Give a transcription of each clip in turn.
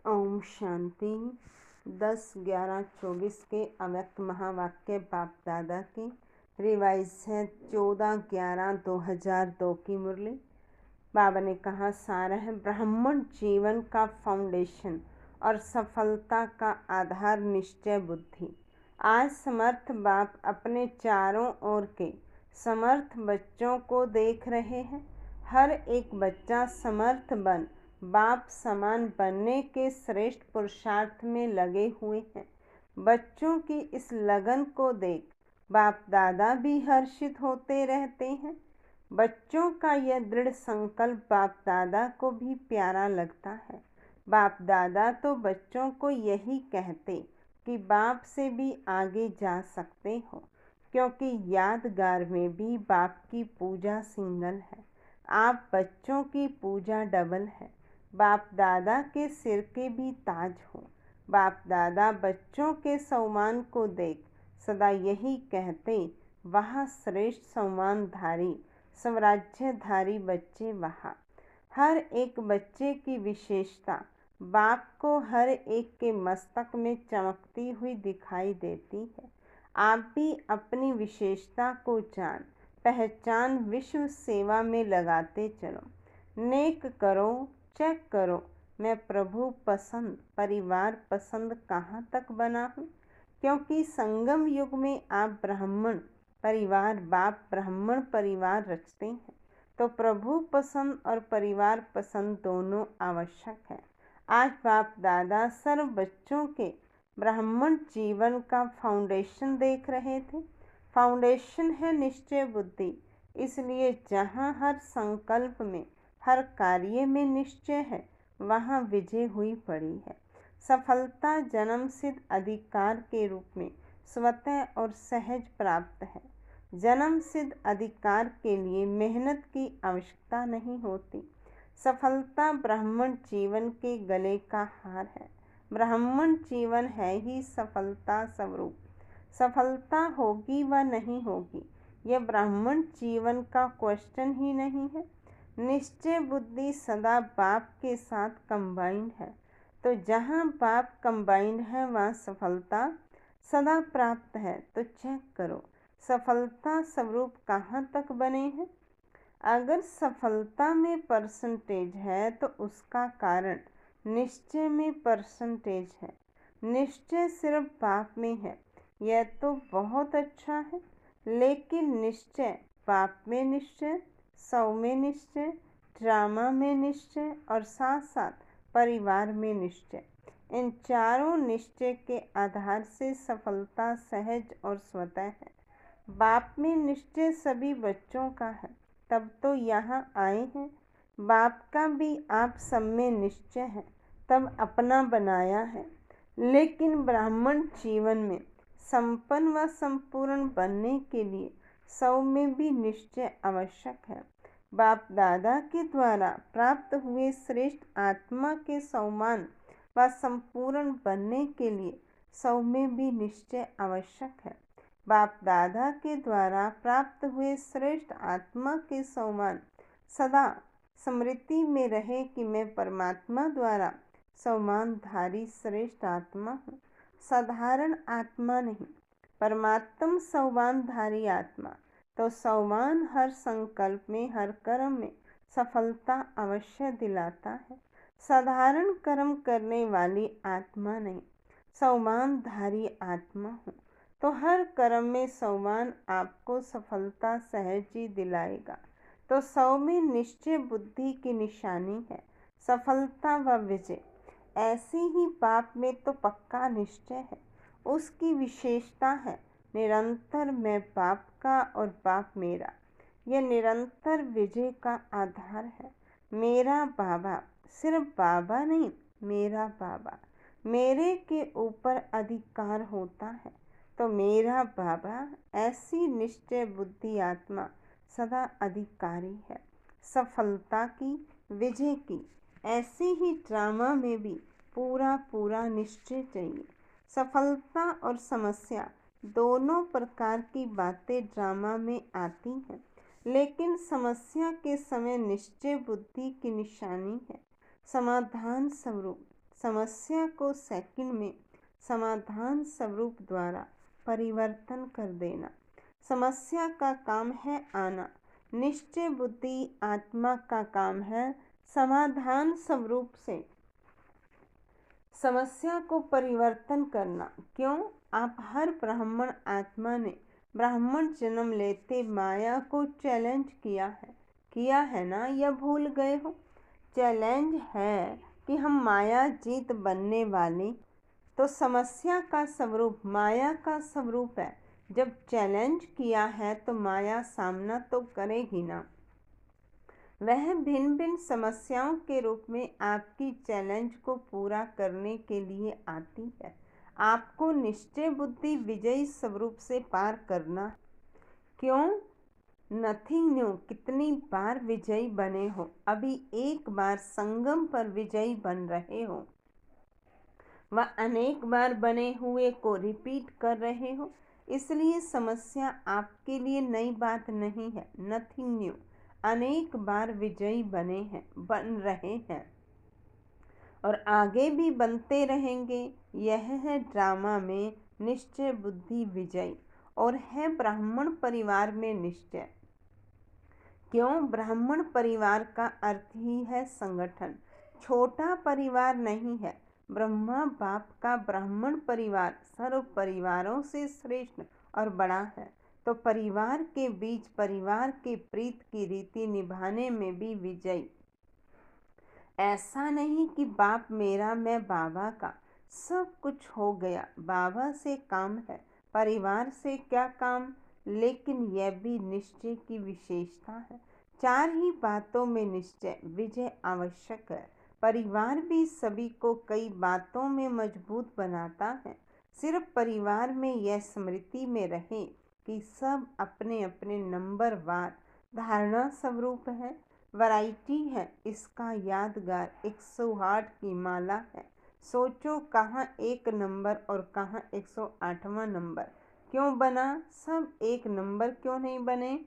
ओम शांति। 10/11/24 के अव्यक्त महावाक्य बाप दादा की रिवाइज है 14/11/2002 की मुरली। बाबा ने कहा, सारा है ब्राह्मण जीवन का फाउंडेशन और सफलता का आधार निश्चय बुद्धि। आज समर्थ बाप अपने चारों ओर के समर्थ बच्चों को देख रहे हैं। हर एक बच्चा समर्थ बन बाप समान बनने के श्रेष्ठ पुरुषार्थ में लगे हुए हैं। बच्चों की इस लगन को देख बाप दादा भी हर्षित होते रहते हैं। बच्चों का यह दृढ़ संकल्प बाप दादा को भी प्यारा लगता है। बाप दादा तो बच्चों को यही कहते कि बाप से भी आगे जा सकते हो, क्योंकि यादगार में भी बाप की पूजा सिंगल है, आप बच्चों की पूजा डबल है। बाप दादा के सिर के भी ताज हो। बाप दादा बच्चों के सम्मान को देख सदा यही कहते, वहाँ श्रेष्ठ सम्मानधारी स्वराज्यधारी बच्चे वहाँ। हर एक बच्चे की विशेषता बाप को हर एक के मस्तक में चमकती हुई दिखाई देती है। आप भी अपनी विशेषता को जान पहचान विश्व सेवा में लगाते चलो। नेक करो, चेक करो, मैं प्रभु पसंद परिवार पसंद कहाँ तक बना हूँ, क्योंकि संगम युग में आप ब्राह्मण परिवार बाप ब्राह्मण परिवार रचते हैं, तो प्रभु पसंद और परिवार पसंद दोनों आवश्यक है। आज बाप दादा सर्व बच्चों के ब्राह्मण जीवन का फाउंडेशन देख रहे थे। फाउंडेशन है निश्चय बुद्धि, इसलिए जहाँ हर संकल्प में हर कार्य में निश्चय है, वहाँ विजय हुई पड़ी है। सफलता जन्म सिद्ध अधिकार के रूप में स्वतः और सहज प्राप्त है। जन्म सिद्ध अधिकार के लिए मेहनत की आवश्यकता नहीं होती। सफलता ब्राह्मण जीवन के गले का हार है। ब्राह्मण जीवन है ही सफलता स्वरूप। सफलता होगी व नहीं होगी, यह ब्राह्मण जीवन का क्वेश्चन ही नहीं है। निश्चय बुद्धि सदा बाप के साथ कंबाइंड है, तो जहाँ बाप कंबाइंड है वहाँ सफलता सदा प्राप्त है। तो चेक करो सफलता स्वरूप कहाँ तक बने हैं। अगर सफलता में परसेंटेज है तो उसका कारण निश्चय में परसेंटेज है। निश्चय सिर्फ बाप में है, यह तो बहुत अच्छा है, लेकिन निश्चय बाप में निश्चय, सौ में निश्चय, ड्रामा में निश्चय और साथ साथ परिवार में निश्चय, इन चारों निश्चय के आधार से सफलता सहज और स्वतः है। बाप में निश्चय सभी बच्चों का है, तब तो यहाँ आए हैं। बाप का भी आप सब में निश्चय है, तब अपना बनाया है। लेकिन ब्राह्मण जीवन में संपन्न व संपूर्ण बनने के लिए सौ में भी निश्चय आवश्यक है। बाप दादा के द्वारा प्राप्त हुए श्रेष्ठ आत्मा के सम्मान व संपूर्ण बनने के लिए सौ में भी निश्चय आवश्यक है। बाप दादा के द्वारा प्राप्त हुए श्रेष्ठ आत्मा के सम्मान सदा स्मृति में रहे कि मैं परमात्मा द्वारा सम्मानधारी श्रेष्ठ आत्मा हूँ, साधारण आत्मा नहीं, परमात्म सम्मानधारी आत्मा। तो सम्मान हर संकल्प में हर कर्म में सफलता अवश्य दिलाता है। साधारण कर्म करने वाली आत्मा नहीं, सम्मानधारी आत्मा हूँ, तो हर कर्म में सम्मान आपको सफलता सहज ही दिलाएगा। तो सौ में निश्चय बुद्धि की निशानी है सफलता व विजय। ऐसी ही बाप में तो पक्का निश्चय है, उसकी विशेषता है निरंतर मैं बाप का और बाप मेरा। यह निरंतर विजय का आधार है। मेरा बाबा सिर्फ बाबा नहीं, मेरा बाबा, मेरे के ऊपर अधिकार होता है, तो मेरा बाबा ऐसी निश्चय बुद्धि आत्मा सदा अधिकारी है। सफलता की विजय की ऐसी ही ड्रामा में भी पूरा पूरा निश्चय चाहिए। सफलता और समस्या दोनों प्रकार की बातें ड्रामा में आती हैं, लेकिन समस्या के समय निश्चय बुद्धि की निशानी है समाधान स्वरूप। समस्या को सेकंड में समाधान स्वरूप द्वारा परिवर्तन कर देना। समस्या का काम है आना, निश्चय बुद्धि आत्मा का काम है समाधान स्वरूप से समस्या को परिवर्तन करना। क्यों? आप हर ब्राह्मण आत्मा ने ब्राह्मण जन्म लेते माया को चैलेंज किया है ना, या भूल गए हो? चैलेंज है कि हम माया जीत बनने वाले, तो समस्या का स्वरूप माया का स्वरूप है। जब चैलेंज किया है तो माया सामना तो करेगी ना। वह भिन्न भिन्न समस्याओं के रूप में आपकी चैलेंज को पूरा करने के लिए आती है। आपको निश्चय बुद्धि विजयी स्वरूप से पार करना। क्यों? Nothing new. कितनी बार विजयी बने हो, अभी एक बार संगम पर विजयी बन रहे हो, वह अनेक बार बने हुए को रिपीट कर रहे हो। इसलिए समस्या आपके लिए नई बात नहीं है। Nothing new. अनेक बार विजयी बन रहे हैं और आगे भी बनते रहेंगे। यह है ड्रामा में निश्चय बुद्धि विजयी, और है ब्राह्मण परिवार में निश्चय। क्यों? ब्राह्मण परिवार का अर्थ ही है संगठन, छोटा परिवार नहीं है। ब्रह्मा बाप का ब्राह्मण परिवार सर्व परिवारों से श्रेष्ठ और बड़ा है। तो परिवार के बीच परिवार के प्रीत की रीति निभाने में भी विजयी। ऐसा नहीं कि बाप मेरा मैं बाबा का, सब कुछ हो गया, बाबा से काम है, परिवार से क्या काम। लेकिन यह भी निश्चय की विशेषता है। चार ही बातों में निश्चय विजय आवश्यक है। परिवार भी सभी को कई बातों में मजबूत बनाता है। सिर्फ परिवार में यह स्मृति में रहे कि सब अपने अपने नंबरवार धारणा स्वरूप है। वैरायटी है इसका यादगार 108 की माला है। सोचो कहाँ एक नंबर और कहाँ 108वां नंबर क्यों बना? सब एक नंबर क्यों नहीं बने?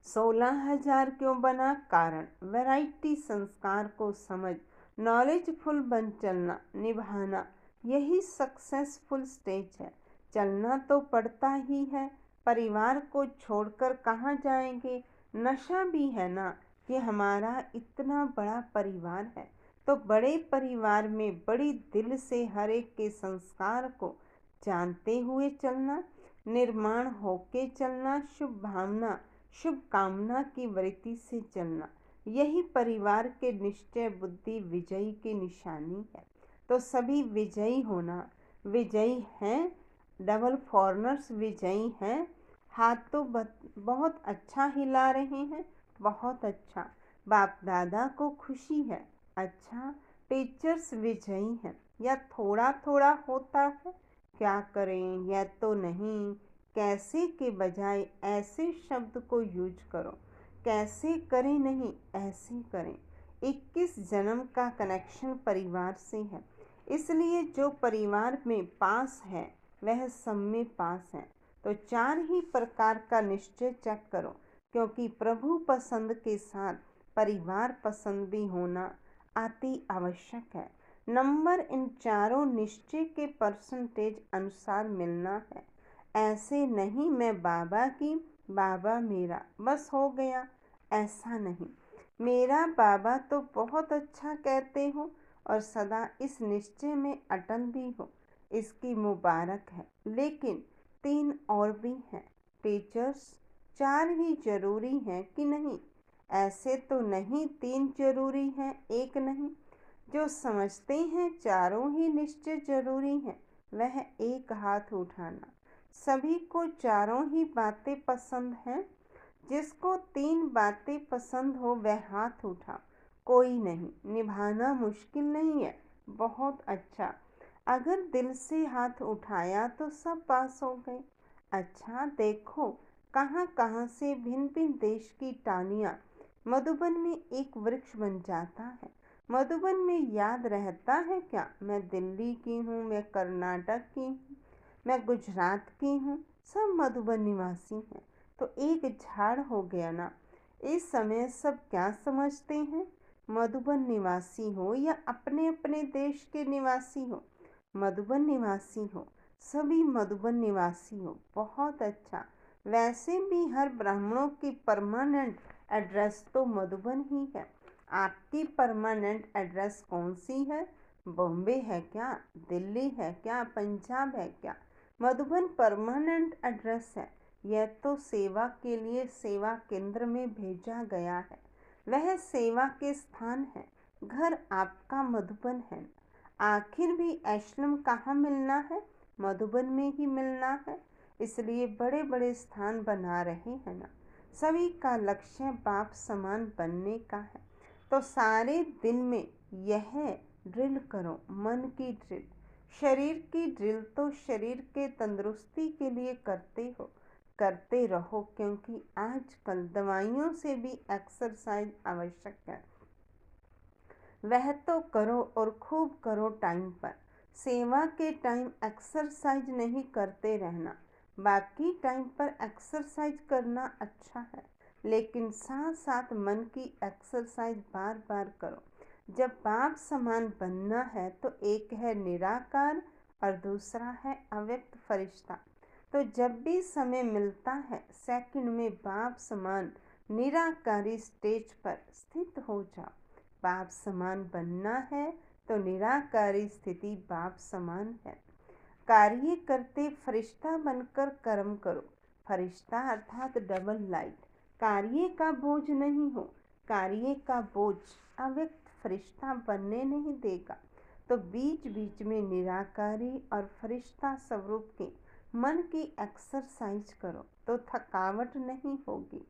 16,000 क्यों बना? कारण वैरायटी। संस्कार को समझ नॉलेजफुल बन चलना निभाना, यही सक्सेसफुल स्टेज है। चलना तो पड़ता ही है। परिवार को छोड़कर कहाँ जाएंगे? नशा भी है ना कि हमारा इतना बड़ा परिवार है, तो बड़े परिवार में बड़ी दिल से हर एक के संस्कार को जानते हुए चलना, निर्माण होके चलना, शुभ भावना शुभ कामना की वृत्ति से चलना, यही परिवार के निश्चय बुद्धि विजयी की निशानी है। तो सभी विजयी होना। विजयी हैं, डबल फॉरनर्स विजयी हैं। हाथ तो बहुत अच्छा हिला रहे हैं, बहुत अच्छा। बाप दादा को खुशी है। अच्छा, टीचर्स विजयी हैं। या थोड़ा थोड़ा होता है, क्या करें? यह तो नहीं, कैसे के बजाय ऐसे शब्द को यूज करो। कैसे करें नहीं, ऐसे करें। 21 जन्म का कनेक्शन परिवार से है, इसलिए जो परिवार में पास है वह सब में पास है। तो चार ही प्रकार का निश्चय चेक करो, क्योंकि प्रभु पसंद के साथ परिवार पसंद भी होना अति आवश्यक है। नंबर इन चारों निश्चय के परसेंटेज अनुसार मिलना है। ऐसे नहीं मैं बाबा की, बाबा मेरा, बस हो गया, ऐसा नहीं। मेरा बाबा तो बहुत अच्छा कहते हो और सदा इस निश्चय में अटल भी हो, इसकी मुबारक है। लेकिन 3 और भी हैं। टीचर्स 4 ही जरूरी हैं कि नहीं? ऐसे तो नहीं 3 जरूरी हैं, एक नहीं। जो समझते हैं चारों ही निश्चय जरूरी हैं, वह एक हाथ उठाना। सभी को चारों ही बातें पसंद हैं? जिसको 3 बातें पसंद हो वह हाथ उठा। कोई नहीं, निभाना मुश्किल नहीं है, बहुत अच्छा। अगर दिल से हाथ उठाया तो सब पास हो गए। अच्छा देखो कहाँ कहाँ से भिन्न भिन्न देश की टालियाँ मधुबन में एक वृक्ष बन जाता है। मधुबन में याद रहता है क्या? मैं दिल्ली की हूँ, मैं कर्नाटक की हूँ, मैं गुजरात की हूँ, सब मधुबन निवासी हैं। तो एक झाड़ हो गया ना। इस समय सब क्या समझते हैं? मधुबन निवासी हो या अपने अपने देश के निवासी हो, मधुबन निवासी हो, सभी मधुबन निवासी हो, बहुत अच्छा। वैसे भी हर ब्राह्मणों की परमानेंट एड्रेस तो मधुबन ही है। आपकी परमानेंट एड्रेस कौन सी है? बॉम्बे है क्या? दिल्ली है क्या? पंजाब है क्या? मधुबन परमानेंट एड्रेस है। यह तो सेवा के लिए सेवा केंद्र में भेजा गया है, वह सेवा के स्थान है। घर आपका मधुबन है। आखिर भी आश्रम कहाँ मिलना है? मधुबन में ही मिलना है। इसलिए बड़े बड़े स्थान बना रहे हैं ना। सभी का लक्ष्य बाप समान बनने का है। तो सारे दिन में यह ड्रिल करो, मन की ड्रिल। शरीर की ड्रिल तो शरीर के तंदुरुस्ती के लिए करते रहो, क्योंकि आजकल दवाइयों से भी एक्सरसाइज आवश्यक है। वह तो करो और खूब करो टाइम पर। सेवा के टाइम एक्सरसाइज नहीं करते रहना, बाकी टाइम पर एक्सरसाइज करना अच्छा है, लेकिन साथ साथ मन की एक्सरसाइज बार बार करो। जब बाप समान बनना है तो एक है निराकार और दूसरा है अव्यक्त फरिश्ता। तो जब भी समय मिलता है सेकंड में बाप समान निराकारी स्टेज पर स्थित हो जाओ। बाप समान बनना है तो निराकारी स्थिति बाप समान है। कार्य करते फरिश्ता बनकर कर्म करो। फरिश्ता अर्थात डबल लाइट। कार्य का बोझ नहीं हो। कार्य का बोझ अव्यक्त फरिश्ता बनने नहीं देगा। तो बीच बीच में निराकारी और फरिश्ता स्वरूप के मन की एक्सरसाइज करो तो थकावट नहीं होगी।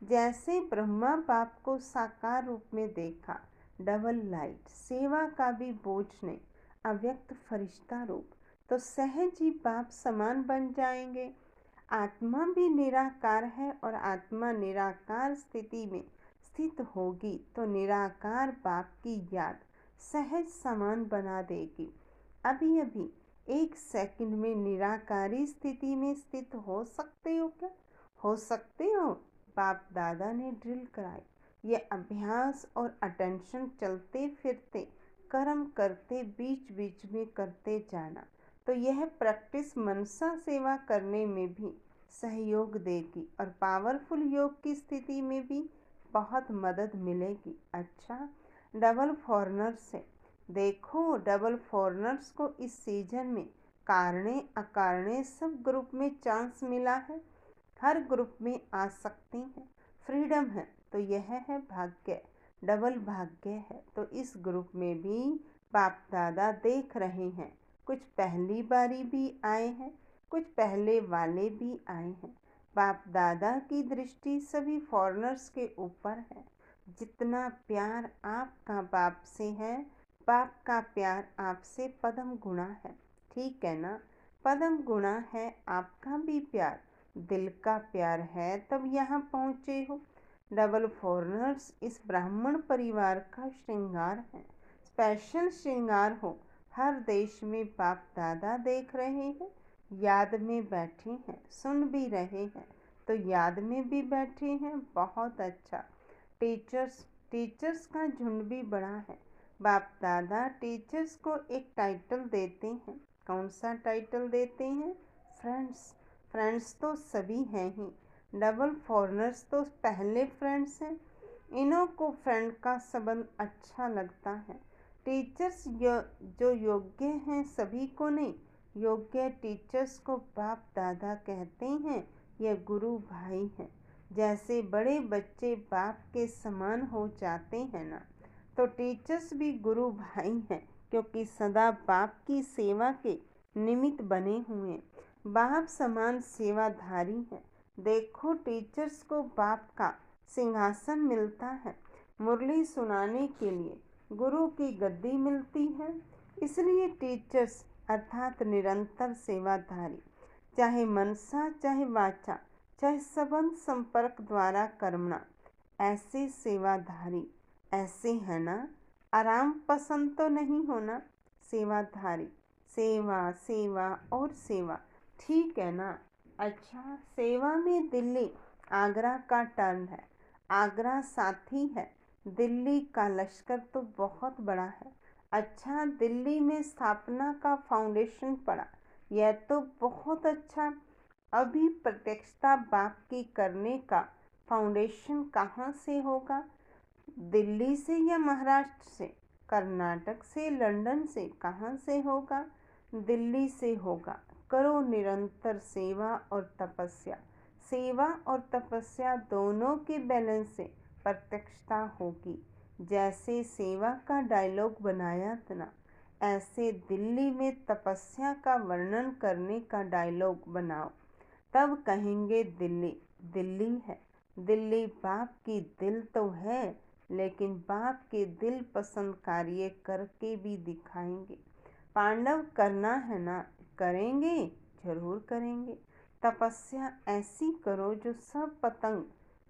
जैसे ब्रह्मा बाप को साकार रूप में देखा, डबल लाइट, सेवा का भी बोझ नहीं, अव्यक्त फरिश्ता रूप, तो सहज ही बाप समान बन जाएंगे। आत्मा भी निराकार है और आत्मा निराकार स्थिति में स्थित होगी तो निराकार बाप की याद सहज समान बना देगी। अभी अभी एक सेकंड में निराकारी स्थिति में स्थित हो सकते हो क्या? हो सकते हो। बाप दादा ने ड्रिल कराई। ये अभ्यास और अटेंशन चलते फिरते कर्म करते बीच बीच में करते जाना, तो यह प्रैक्टिस मनसा सेवा करने में भी सहयोग देगी और पावरफुल योग की स्थिति में भी बहुत मदद मिलेगी। अच्छा, डबल फॉरनर्स से देखो, डबल फॉरनर्स को इस सीजन में कारणे अकारणे सब ग्रुप में चांस मिला है। हर ग्रुप में आ सकते हैं, फ्रीडम है, तो यह है भाग्य, डबल भाग्य है। तो इस ग्रुप में भी बाप दादा देख रहे हैं। कुछ पहली बारी भी आए हैं, कुछ पहले वाले भी आए हैं। बाप दादा की दृष्टि सभी फॉरेनर्स के ऊपर है। जितना प्यार आपका बाप से है, बाप का प्यार आपसे पदम गुणा है। ठीक है ना? पदम गुणा है आपका भी प्यार, दिल का प्यार है तब यहाँ पहुँचे हो। डबल फॉरेनर्स इस ब्राह्मण परिवार का श्रृंगार है, स्पेशल श्रृंगार हो। हर देश में बाप दादा देख रहे हैं, याद में बैठे हैं, सुन भी रहे हैं, तो याद में भी बैठे हैं। बहुत अच्छा। टीचर्स का झुंड भी बड़ा है। बाप दादा टीचर्स को एक टाइटल देते हैं। कौन सा टाइटल देते हैं? फ्रेंड्स। फ्रेंड्स तो सभी हैं ही, डबल फॉरेनर्स तो पहले फ्रेंड्स हैं। इन्हों को फ्रेंड का संबंध अच्छा लगता है। टीचर्स जो योग्य हैं सभी को नहीं, योग्य टीचर्स को बाप दादा कहते हैं। यह गुरु भाई हैं। जैसे बड़े बच्चे बाप के समान हो जाते हैं ना, तो टीचर्स भी गुरु भाई हैं, क्योंकि सदा बाप की सेवा के निमित्त बने हुए हैं। बाप समान सेवाधारी हैं। देखो, टीचर्स को बाप का सिंहासन मिलता है, मुरली सुनाने के लिए गुरु की गद्दी मिलती है। इसलिए टीचर्स अर्थात निरंतर सेवाधारी, चाहे मनसा चाहे वाचा चाहे संबंध संपर्क द्वारा कर्मणा, ऐसे सेवाधारी ऐसे है ना। आराम पसंद तो नहीं होना, सेवाधारी, सेवा सेवा और सेवा, ठीक है ना। अच्छा, सेवा में दिल्ली आगरा का टर्न है। आगरा साथी है, दिल्ली का लश्कर तो बहुत बड़ा है। अच्छा, दिल्ली में स्थापना का फाउंडेशन पड़ा, यह तो बहुत अच्छा। अभी प्रत्यक्षता बाप की करने का फाउंडेशन कहाँ से होगा? दिल्ली से या महाराष्ट्र से, कर्नाटक से, लंदन से, कहाँ से होगा? दिल्ली से होगा। करो निरंतर सेवा और तपस्या। सेवा और तपस्या दोनों के बैलेंस से प्रत्यक्षता होगी। जैसे सेवा का डायलॉग बनाया था ना, ऐसे दिल्ली में तपस्या का वर्णन करने का डायलॉग बनाओ, तब कहेंगे दिल्ली दिल्ली है। दिल्ली बाप की दिल तो है, लेकिन बाप के दिल पसंद कार्य करके भी दिखाएंगे। पांडव करना है ना, करेंगे, जरूर करेंगे। तपस्या ऐसी करो जो सब पतंग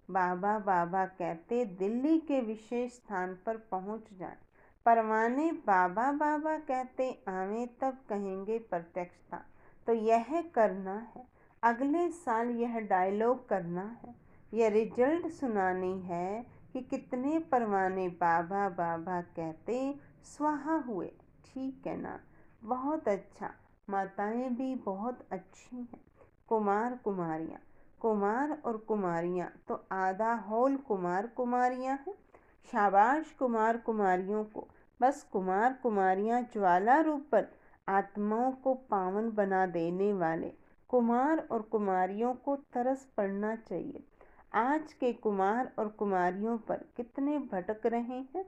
बाबा बाबा कहते दिल्ली के विशेष स्थान पर पहुंच जाए। परवाने बाबा बाबा कहते आवे, तब कहेंगे प्रत्यक्षता। तो यह करना है, अगले साल यह डायलॉग करना है, यह रिजल्ट सुनानी है कि कितने परवाने बाबा बाबा कहते स्वाहा हुए। ठीक है ना? बहुत अच्छा। माताएं भी बहुत अच्छी हैं। कुमार कुमारियाँ, कुमार और कुमारियाँ तो आधा होल कुमार कुमारियाँ हैं। शाबाश कुमार कुमारियों को। बस कुमार कुमारियाँ ज्वाला रूप पर आत्माओं को पावन बना देने वाले कुमार और कुमारियों को तरस पड़ना चाहिए। आज के कुमार और कुमारियों पर कितने भटक रहे हैं।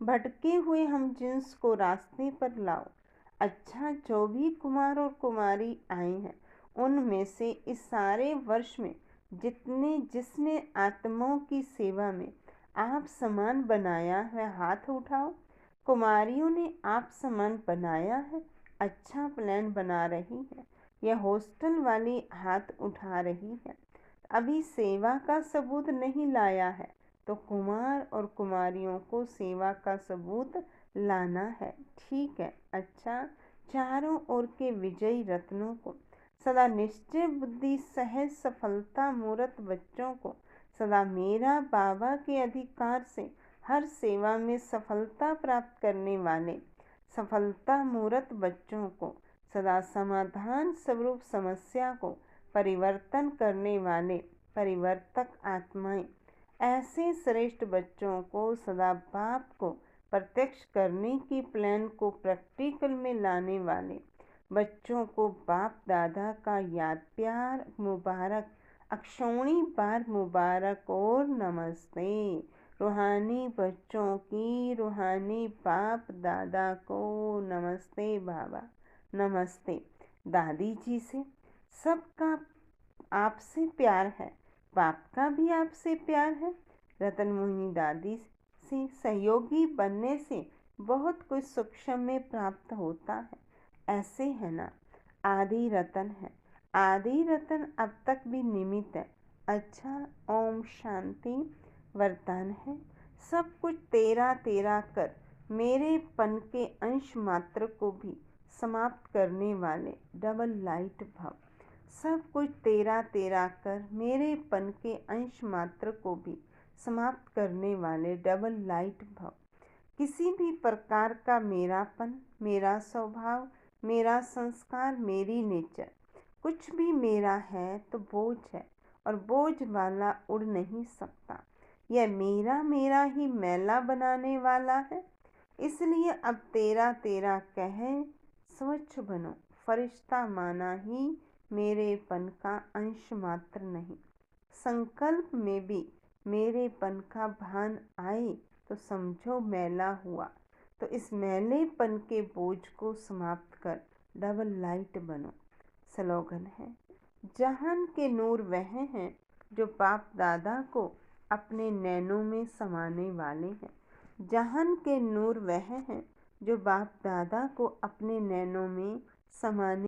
भटके हुए हम जिन्स को रास्ते पर लाओ। अच्छा, जो भी कुमार और कुमारी आए हैं, उनमें से इस सारे वर्ष में जिसने आत्माओं की सेवा में आप समान बनाया है, हाथ उठाओ। कुमारियों ने आप समान बनाया है, अच्छा प्लान बना रही है। यह हॉस्टल वाली हाथ उठा रही है, अभी सेवा का सबूत नहीं लाया है, तो कुमार और कुमारियों को सेवा का सबूत लाना है। ठीक है। अच्छा, चारों ओर के विजयी रत्नों को, सदा निश्चय बुद्धि सहज सफलता मूर्त बच्चों को, सदा मेरा बाबा के अधिकार से हर सेवा में सफलता प्राप्त करने वाले सफलता मूर्त बच्चों को, सदा समाधान स्वरूप समस्या को परिवर्तन करने वाले परिवर्तक आत्माएं, ऐसे श्रेष्ठ बच्चों को, सदा बाप को प्रत्यक्ष करने की प्लान को प्रैक्टिकल में लाने वाले बच्चों को बाप दादा का याद प्यार मुबारक, अक्षौणी बार मुबारक और नमस्ते। रूहानी बच्चों की रूहानी बाप दादा को नमस्ते बाबा, नमस्ते। दादी जी से सबका आपसे प्यार है, बाप का भी आपसे प्यार है। रतन मोहिनी दादी से सहयोगी बनने से बहुत कुछ सूक्ष्म में प्राप्त होता है। ऐसे है ना? आदि रतन है, आदि रतन अब तक भी निमित्त है। अच्छा, ओम शांति। वरदान है, सब कुछ तेरा तेरा कर मेरे पन के अंश मात्र को भी समाप्त करने वाले डबल लाइट भव। सब कुछ तेरा तेरा कर मेरे पन के अंश मात्र को भी समाप्त करने वाले डबल लाइट भव। किसी भी प्रकार का मेरापन, मेरा स्वभाव, मेरा संस्कार, मेरी नेचर, कुछ भी मेरा है तो बोझ है, और बोझ वाला उड़ नहीं सकता। यह मेरा मेरा ही मैला बनाने वाला है। इसलिए अब तेरा तेरा कहे स्वच्छ बनो, फरिश्ता माना ही मेरेपन का अंश मात्र नहीं। संकल्प में भी मेरेपन का भान आए तो समझो मैला हुआ। तो इस मैलेपन के बोझ को समाप्त कर डबल लाइट बनो। स्लोगन है, जहान के नूर वह हैं जो बाप दादा को अपने नैनों में समाने वाले हैं। जहान के नूर वह हैं जो बाप दादा को अपने नैनों में समाने